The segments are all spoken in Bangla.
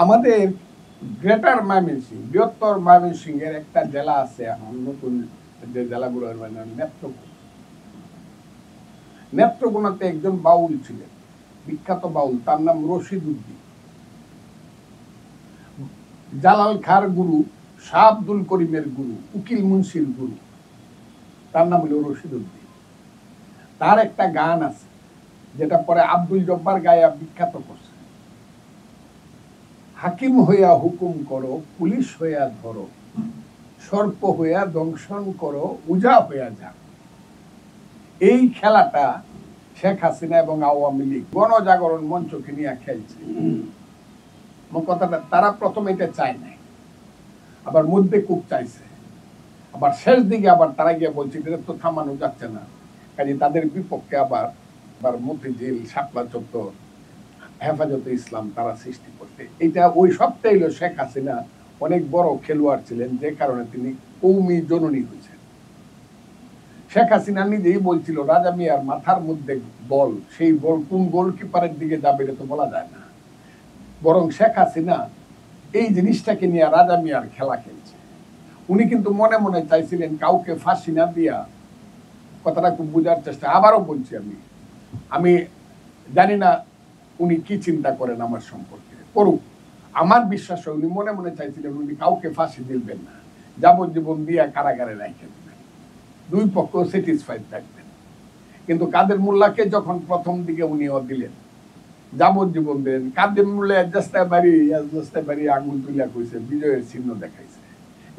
আমাদের গ্রেটার ময়মনসিংহ, বৃহত্তর ময়মনসিংহের একটা জেলা আছে এখন নতুন, যে জেলাগুলোর মানে নেত্রকোনা। নেত্রকোনাতে একজন বাউল ছিলেন, বিখ্যাত বাউল, তার নাম রশিদ উদ্দিন। জালাল খার গুরু, শাহ আব্দুল করিমের গুরু, উকিল মুন্সির গুরু, তার নাম হলো রশিদ উদ্দিন। তার একটা গান আছে যেটা পরে আব্দুল জব্বার গায়া বিখ্যাত করছে। হাকিম হইয়া হুকুম করো, পুলিশ হইয়া ধরো, সর্প হইয়া দংশন করো, উজা হইয়া যা। এই খেলাটা শেখ হাসিনা এবং আওয়ামী লীগ গণজাগরণ মঞ্চকে নিয়ে খেলছে। কথাটা তারা প্রথমে এটা চায় নাই, আবার মধ্যে খুব চাইছে, আবার শেষ দিকে আবার তারা গিয়ে বলছে এটা তো থামানো যাচ্ছে না, কাজে তাদের বিপক্ষে আবার মতিঝিল, শাপলা চত্বর, হেফাজতে ইসলাম তারা সৃষ্টি করতে। এটা ওই সপ্তাহে হলো শেখ হাসিনা অনেক বড় খেলোয়াড় ছিলেন, যে কারণে তিনি কৌমি জননী হয়েছেন। শেখ হাসিনা নিজেই বলছিল রাজা মিয়ার মাথার মধ্যে বল, সেই বল কোন গোলকিপারের দিকে যাবে এটা তো বলা যায় না, বরং শেখ হাসিনা এই জিনিসটাকে নিয়ে রাজা মিয়ার খেলা খেলছে। উনি কিন্তু মনে মনে চাইছিলেন কাউকে ফাঁসি না দিয়া, কথাটা খুব বোঝার চেষ্টা, আবারও বলছি আমি জানি না উনি কি চিন্তা করেন আমার সম্পর্কে, করুক, আমার বিশ্বাস উনি মনে মনে চাইছিলেন উনি কাউকে ফাঁসি দিবেন না, যাবজ্জীবন দিয়া কারাগারে রাখে দিবেন, দুই পক্ষ স্যাটিসফাইড থাকবেন। কিন্তু কাদের মোল্লাকে যখন প্রথম দিকে উনিও দিলেন, যাবজ্জীবন দেন, কাদের মোল্লা এজাজতে বাড়ি আঙুল তুলিয়া কইছে, বিজয়ের চিহ্ন দেখাইছে।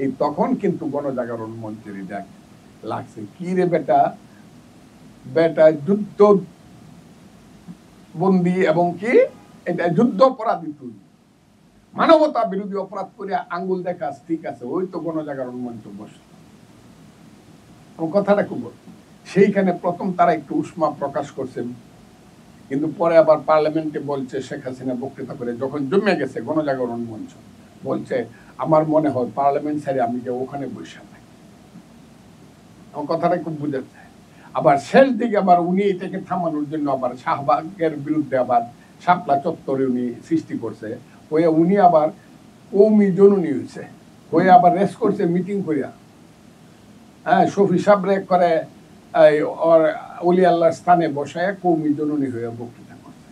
এই তখন কিন্তু গণজাগরণ মঞ্চের এটা লাগছে, কি রে বেটা, বেটা যুদ্ধ বন্দী এবং কি এটা যুদ্ধ অপরাধী, তুই মানবতা বিরোধী অপরাধ করে আঙ্গুল দেখাস, ঠিক আছে, ওই তো গণজাগরণ মঞ্চ বসল। কথাটা খুব, সেইখানে প্রথম তারা একটু উষ্মা প্রকাশ করছেন, কিন্তু পরে আবার পার্লামেন্টে বলছে, শেখ হাসিনা বক্তৃতা করে যখন জমে গেছে গণজাগরণ মঞ্চ, বলছে আমার মনে হয় পার্লামেন্ট ছেড়ে আমি যে ওখানে বসে থাকি। আমার কথাটা খুব বুঝাচ্ছে। আবার শেষ দিকে আবার উনি এটাকে থামানোর জন্য আবার শাহবাগের বিরুদ্ধে আবার শাপলা চত্বরে উনি সৃষ্টি করছে, হয়ে উনি আবার কৌমি জননী হয়েছে, হয়ে আবার রেস করছে মিটিং করিয়া, হ্যাঁ, শফি সাবরে করে অলি আল্লাহর স্থানে বসায় কৌমি জননী হয়ে বক্তৃতা করছে।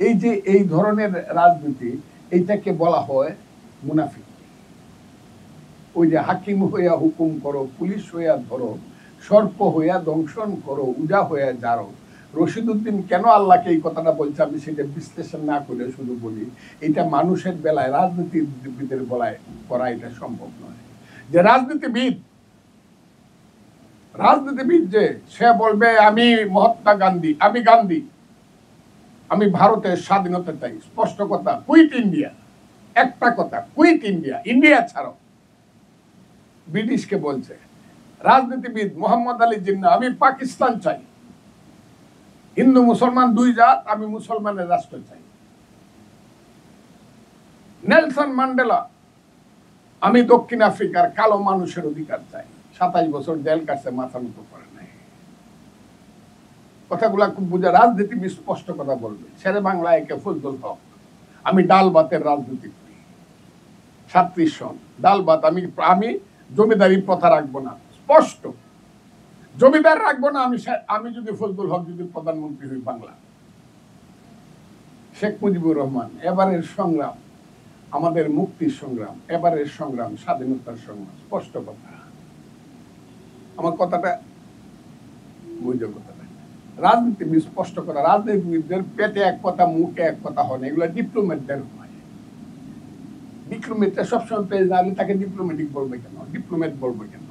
এই যে এই ধরনের রাজনীতি, এইটাকে বলা হয় মুনাফিক। ওই যে হাকিম হইয়া হুকুম করো, পুলিশ হইয়া ধরো, সর্প হইয়া দংশন করো, উজা হইয়া যারো। রশিদ উদ্দিন কেন আল্লাহকে এই কথাটা বলছে আমি সেটা বিশ্লেষণ না করে শুধু বলি, এটা মানুষের বেলায়, রাজনীতিবিদের বেলায় করা এটা সম্ভব নয়। যে রাজনীতিবিদ যে সে বলবে আমি মহাত্মা গান্ধী, আমি গান্ধী, আমি ভারতের স্বাধীনতা চাই, স্পষ্ট কথা, কুইট ইন্ডিয়া, একটা কথা, কুইট ইন্ডিয়া, ইন্ডিয়া ছাড়ো, ব্রিটিশকে বলছে। রাজনীতিবিদ মোহাম্মদ আলী জিন্নাহ আমি পাকিস্তান চাই, হিন্দু মুসলমান দুই জাত, আমি মুসলমানের রাষ্ট্র চাই। নেলসন ম্যান্ডেলা আমি দক্ষিণ আফ্রিকার কালো মানুষের অধিকার চাই, 27 বছর জেল কাটছে, মাথা নত করে নাই। কথাগুলা খুব বুঝা, রাজনীতিবিদ স্পষ্ট কথা বলবে। শেরে বাংলা একে ফজলুল হক আমি ডাল ভাতের রাজনীতি করি, 37 সন ডাল ভাত, আমি জমিদারি প্রথা রাখবো না, স্পষ্ট জমিদার রাখবো না আমি যদি ফজলুল হক যদি প্রধানমন্ত্রী হই বাংলা। শেখ মুজিবুর রহমান এবারের সংগ্রাম আমাদের মুক্তির সংগ্রাম, এবারের সংগ্রাম স্বাধীনতার সংগ্রাম, স্পষ্ট কথা। আমার কথাটা বুঝে, কথাটা রাজনীতিবিদ স্পষ্ট করা, রাজনীতিবিদদের পেটে এক কথা মুখে এক কথা হয় না, এগুলো ডিপ্লোমেটদের হয়। ডিপ্লোমেটটা সবসময় পেয়ে যাবে, তাকে ডিপ্লোমেটিক বলবে কেন, ডিপ্লোমেট বলবে কেন?